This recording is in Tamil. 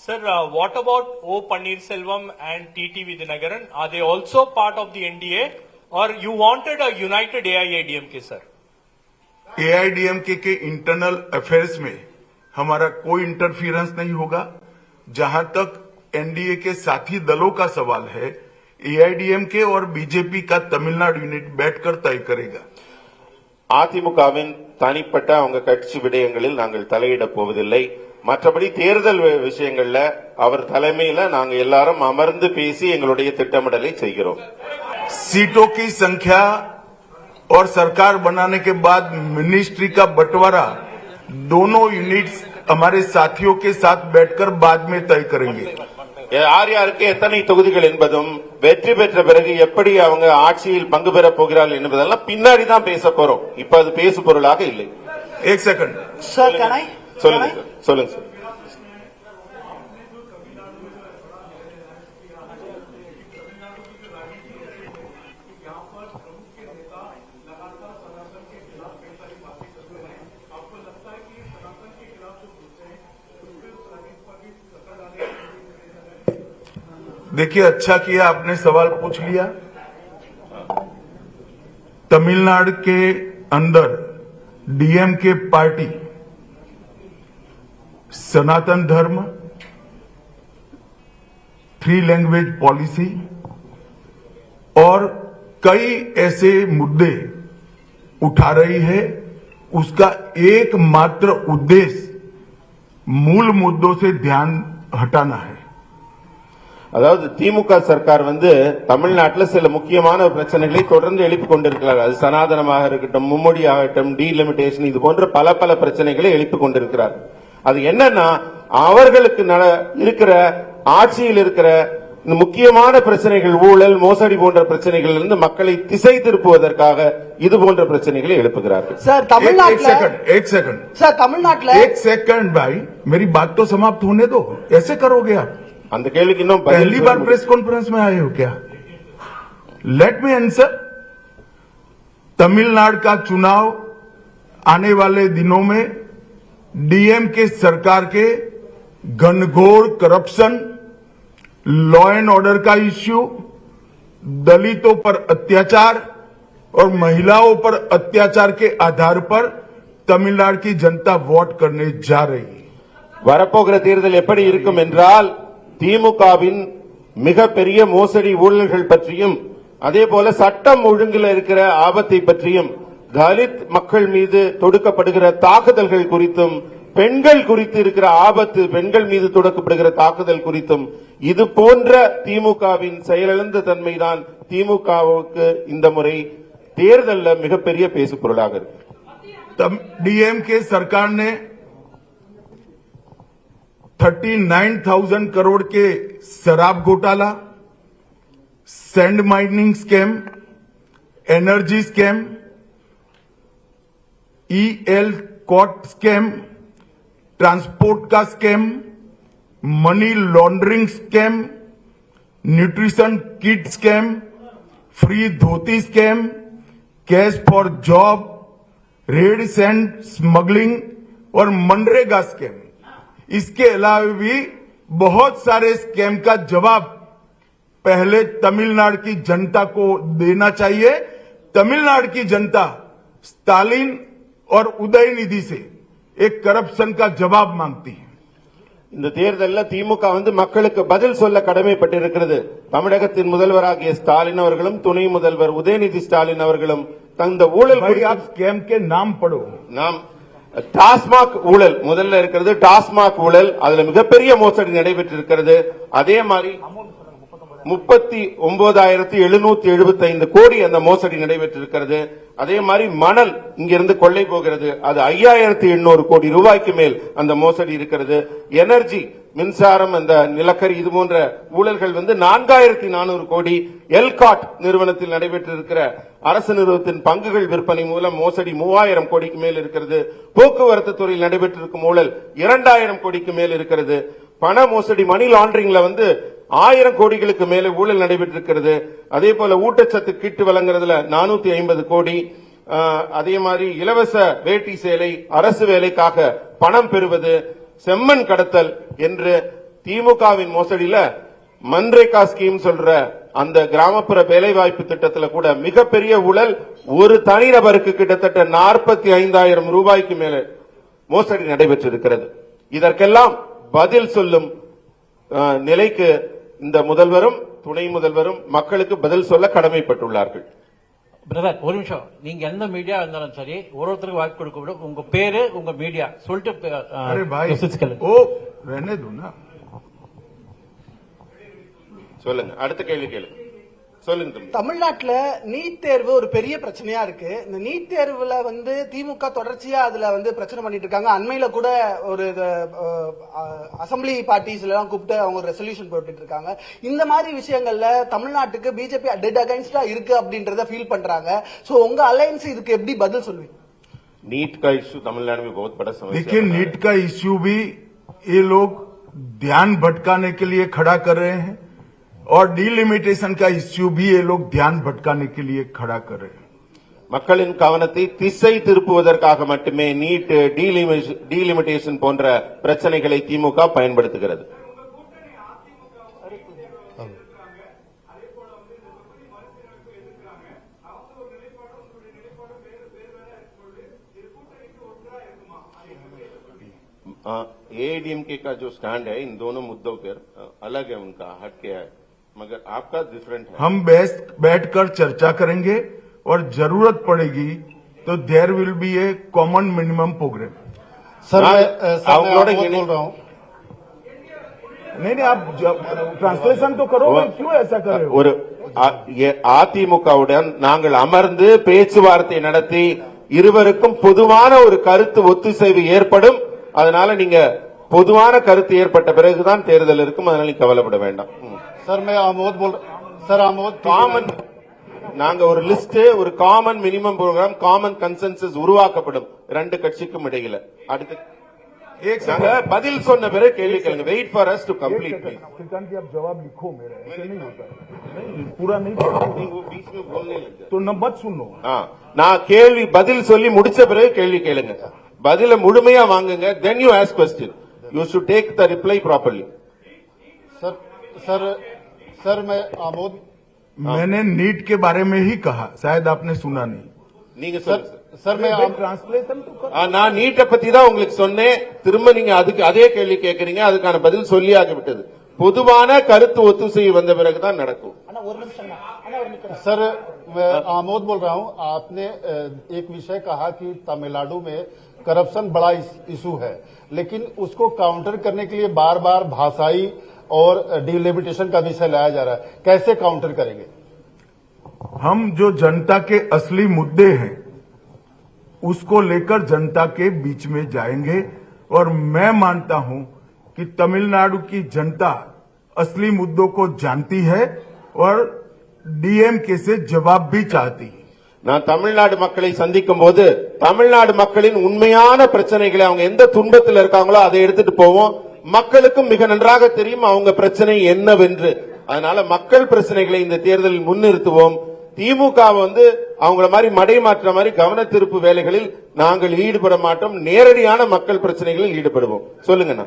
Sir, what about O. Pannirselvam and T.T. Vidyanagaran? Are they also part of the NDA, or you wanted a united AIADMK, sir? AIADMK के इंटरनल अफेयर्स में हमारा कोई इंटरफियरेंस नहीं होगा। जहां तक एनडीए के साथी दलों का सवाल है, AIADMK और बीजेपी का तमिलनाडु यूनिट बैठकर तय करेगा। அதிமுகவின் தனிப்பட்ட அவங்க கட்சி விடயங்களில் நாங்கள் தலையிடப் போவதில்லை. மற்றபடி தேர்தல் விஷயங்கள்ல அவர் தலைமையில நாங்க எல்லாரும் அமர்ந்து பேசி எங்களுடைய திட்டமிடலை செய்கிறோம். सीटों की संख्या और सरकार बनाने के बाद मिनिस्ट्री का बंटवारा दोनों यूनिट्स हमारे साथियों के साथ बैठकर बाद में तय करेंगे. யார் யாருக்கு எத்தனை தொகுதிகள் என்பதும் வெற்றி பெற்ற பிறகு எப்படி அவங்க ஆட்சியில் பங்கு பெறப் போகிறார்கள் என்பதெல்லாம் பின்னாடி தான் பேச போறோம். இப்ப அது பேசு பொருளாக இல்லை. एक सेकंड सर, can I? சொல்லுங்க சார். देखिए, अच्छा किया आपने सवाल पूछ लिया। तमिलनाडु के अंदर डीएमके पार्टी सनातन धर्म, 3 लैंग्वेज पॉलिसी और कई ऐसे मुद्दे उठा रही है। उसका एकमात्र उद्देश्य मूल मुद्दों से ध्यान हटाना है। அதாவது திமுக சர்க்கார் தமிழ்நாட்டில் சில முக்கியமான பிரச்சனைகளை தொடர்ந்து எழுப்பிக் கொண்டிருக்கிறார்கள். அது சனாதனமாக இருக்கட்டும், மும்மொழி ஆகட்டும், டீலிமிட்டேஷன், இது போன்ற பல பிரச்சனைகளை எழுப்பிக் கொண்டிருக்கிறார். அது என்னன்னா, அவர்களுக்கு இருக்கிற ஆட்சியில் இருக்கிற முக்கியமான பிரச்சனைகள், ஊழல், மோசடி போன்ற பிரச்சனைகள் இருந்து மக்களை திசை திருப்புவதற்காக இது போன்ற பிரச்சனைகளை எழுப்புகிறார்கள். சார், தமிழ்நாட்டில் एक सेकंड சார், தமிழ்நாட்டில் एक सेकंड भाई, मेरी बात तो समाप्त होने दो। ऐसे करोगे आप? அந்த கேள்விக்கு இன்னும் पहली बार प्रेस कॉन्फ्रेंस में आए हो क्या? Let me answer. तमिलनाडु का चुनाव आने वाले दिनों में डीएमके सरकार के घनघोर करप्शन, लॉ एंड ऑर्डर का इश्यू, दलितों पर अत्याचार और महिलाओं पर अत्याचार के आधार पर तमिलनाडु की जनता वोट करने जा रही है। வரப்போகிற தேர்தல் எப்படி இருக்கும் என்றால், திமுகவின் மிகப்பெரிய மோசடி ஊழல்கள் பற்றியும், அதே போல சட்டம் ஒழுங்கில் இருக்கிற ஆபத்தை பற்றியும், தலித் மக்கள் மீது தொடுக்கப்படுகிற தாக்குதல்கள் குறித்தும், பெண்கள் குறித்து இருக்கிற ஆபத்து, பெண்கள் மீது தொடுக்கப்படுகிற தாக்குதல் குறித்தும், இது போன்ற திமுகவின் செயலிழந்த தன்மைதான் திமுகவுக்கு இந்த முறை தேர்தலில் மிகப்பெரிய பேசு பொருளாக இருக்கு. डीएमके सरकार ने 39,000 करोड़ के शराब घोटाला, sand mining scam, energy scam, ELCOT scam, transport का scam, money laundering scam, nutrition kit scam, free dhoti scam, cash for job, red sand smuggling और मनरेगा स्कैम। इसके अलावा भी बहुत सारे स्कैम का जवाब पहले तमिलनाडु की जनता को देना चाहिए। तमिलनाडु की जनता स्टालिन और उदयनिधि से एक करप्शन का जवाब मांगती है। இந்த தேர்தலில் திமுக மக்களுக்கு பதில் சொல்ல கடமைப்பட்டிருக்கிறது. தமிழகத்தின் முதல்வராகிய ஸ்டாலின் அவர்களும் துணை முதல்வர் உதயநிதி ஸ்டாலின் அவர்களும் தந்த ஊழல் स्कैम के नाम पढ़ो। நாம் டாஸ்மாக் ஊழல் முதல்ல இருக்கிறது. டாஸ்மாக் ஊழல், அதுல மிகப்பெரிய மோசடி நடைபெற்றிருக்கிறது. அதே மாதிரி 39,775 கோடி அந்த மோசடி நடைபெற்றிருக்கிறது. அதே மாதிரி மணல் இங்கிருந்து கொள்ளை போகிறது, அது 5,800 கோடி ரூபாய்க்கு மேல் அந்த மோசடி இருக்கிறது. எனர்ஜி, மின்சாரம், அந்த நிலக்கரி, இது போன்ற ஊழல்கள் 4,400 கோடி. எல்காட் நிறுவனத்தில் நடைபெற்றிருக்கிற அரசு நிறுவனத்தின் பங்குகள் விற்பனை மூலம் மோசடி 3,000 கோடிக்கு மேல் இருக்கிறது. போக்குவரத்து துறையில் நடைபெற்றிருக்கும் ஊழல் 2,000 கோடிக்கு மேல் இருக்கிறது. பண மோசடி, மணி லாண்டரிங்ல 1000 கோடிகளுக்கு மேலே ஊழல் நடைபெற்றிருக்கிறது. அதே போல ஊட்டச்சத்து கிட் வழங்குறதுல 450 கோடி. அதே மாதிரி இலவச வேட்டி சேலை, அரசு வேலைக்காக பணம் பெறுவது, செம்மண் கடத்தல் என்று திமுகவின் மோசடியில மன்ரேகா ஸ்கீம் சொல்ற அந்த கிராமப்புற வேலைவாய்ப்பு திட்டத்துல கூட மிகப்பெரிய ஊழல். ஒரு தனிநபருக்கு கிட்டத்தட்ட 45,000 ரூபாய்க்கு மேல மோசடி நடைபெற்றிருக்கிறது. இதற்கெல்லாம் பதில் சொல்லும் நிலைக்கு இந்த முதல்வரும் துணை முதல்வரும் மக்களுக்கு பதில் சொல்ல கடமைப்பட்டுள்ளார்கள். பிரதர் ஒரு நிமிஷம், நீங்க எந்த மீடியா இருந்தாலும் சரி ஒருத்தருக்கு வாய்ப்பு கொடுக்க விட உங்க பேரு உங்க மீடியா சொல்லிட்டு अरे भाई ओ रहने दो ना. சொல்லுங்க, அடுத்த கேள்வி கேளுங்க. சொல்லுங்க தம்பி. தமிழ்நாட்டுல நீட் தேர்வு ஒரு பெரிய பிரச்சனையா இருக்கு. இந்த நீட் தேர்வுல வந்து திமுக தொடர்ச்சியா அதுல வந்து பிரச்சனை பண்ணிட்டு இருக்காங்க. அண்மையில கூட ஒரு அசம்பிளி பார்ட்டிஸ்ல எல்லாம் கூப்பிட்டு அவங்க ஒரு ரெசல்யூஷன் போட்டுட்டு இருக்காங்க. இந்த மாதிரி விஷயங்கள்ல தமிழ்நாட்டுக்கு பிஜேபி டெட் அகைன்ஸ்டா இருக்கு அப்படின்றத ஃபீல் பண்றாங்க. சோ உங்க அலையன்ஸ் இதுக்கு எப்படி பதில் சொல்வீங்க? नीट का इश्यू तमिलनाडु में बहुत बड़ा समस्या देखिए, बना है। नीट का इश्यू भी ये लोग ध्यान भटकाने के लिए खड़ा कर रहे हैं और डीलिमिटेशन का इश्यू भी ये लोग ध्यान भटकाने के लिए खड़ा कर रहे हैं. மக்களின் கவனத்தை திசை திருப்புவதற்காக மட்டுமே நீட் டீலிமிட்டேஷன் போன்ற பிரச்சனைகளை திமுக பயன்படுத்துகிறது. एआईडीएमके का जो स्टैंड है इन दोनों मुद्दों पर अलग है, उनका हट के है, मगर आपका डिफरेंट है. हम बैठकर चर्चा करेंगे और जरूरत पड़ेगी तो there will be a common minimum programme. Sir हाँ, मैं அவங்களோட आमोद बोल रहा हूँ. नहीं, आप ट्रांसलेशन तो करो. क्यों ऐसा कर रहे हो? ஒரு அதிமுகவுடன் நாங்கள் அமர்ந்து பேச்சுவார்த்தை நடத்தி இருவருக்கும் பொதுவான ஒரு கருத்து ஒத்துசைவு ஏற்படும். அதனால நீங்க பொதுவான கருத்து ஏற்பட்ட பிறகுதான் தேர்தல் இருக்கும். அதனால நீங்க கவலைப்பட வேண்டாம். सर मैं आमोद बोल सर आमोद காமன் நாங்க ஒரு லிஸ்ட், ஒரு common minimum programme, common consensus உருவாக்கப்படும் ரெண்டு கட்சிக்கும் இடையில. அடுத்து एक நாங்க பதில் சொன்ன பிறகு கேள்வி கேளுங்க. Wait for us to complete. Shrikant ji, आप जवाब लिखो मेरा, ऐसे नहीं होता है. नहीं, पूरा नहीं बीच में बोलने लग जाए. तो न मत सुनो. நான் கேள்வி பதில் சொல்லி முடிச்ச பிறகு கேள்வி கேளுங்க. பதில முழுமையா வாங்குங்க. then you ask question. you should take the reply properly. Sir sir sir मैं आमोद मैंने नीट के बारे में ही कहा, शायद आपने सुना नहीं. நீங்க सर சொல்லுங்க. सर मैं ट्रांसलेशन तो कर. நான் நீட்டை பத்தி தான் உங்களுக்கு சொன்னேன். திரும்ப நீங்க அதுக்கு அதே கேள்வி கேட்கறீங்க. அதுக்கான பதில் சொல்லி ஆகிவிட்டது. பொதுவான கருத்து ஒத்துசைவு வந்த பிறகுதான் நடக்கும். सर मैं आमोद बोल रहा हूँ. आपने एक विषय कहा कि तमिलनाडु में करप्शन बड़ा इशू है, लेकिन उसको काउंटर करने के लिए बार बार भाषाई और डिलिमिटेशन का विषय लाया जा रहा है. कैसे काउंटर करेंगे? हम जो जनता के असली मुद्दे हैं उसको लेकर जनता के बीच में जाएंगे और मैं मानता हूं कि तमिलनाडु की जनता असली मुद्दों को जानती है और डीएमके से जवाब भी चाहती है. நான் தமிழ்நாடு மக்களை சந்திக்கும் போது தமிழ்நாடு மக்களின் உண்மையான பிரச்சனைகளை, அவங்க எந்த துன்பத்தில் இருக்காங்களோ அதை எடுத்துட்டு போவோம். மக்களுக்கும் மிக நன்றாக தெரியும் அவங்க பிரச்சனை என்னவென்று. அதனால மக்கள் பிரச்சனைகளை இந்த தேர்தலில் முன்னிறுத்துவோம். திமுக அவங்கள மாதிரி மடை மாற்ற மாதிரி கவன திருப்பு வேலைகளில் நாங்கள் ஈடுபட மாட்டோம். நேரடியான மக்கள் பிரச்சனைகளில் ஈடுபடுவோம். சொல்லுங்க.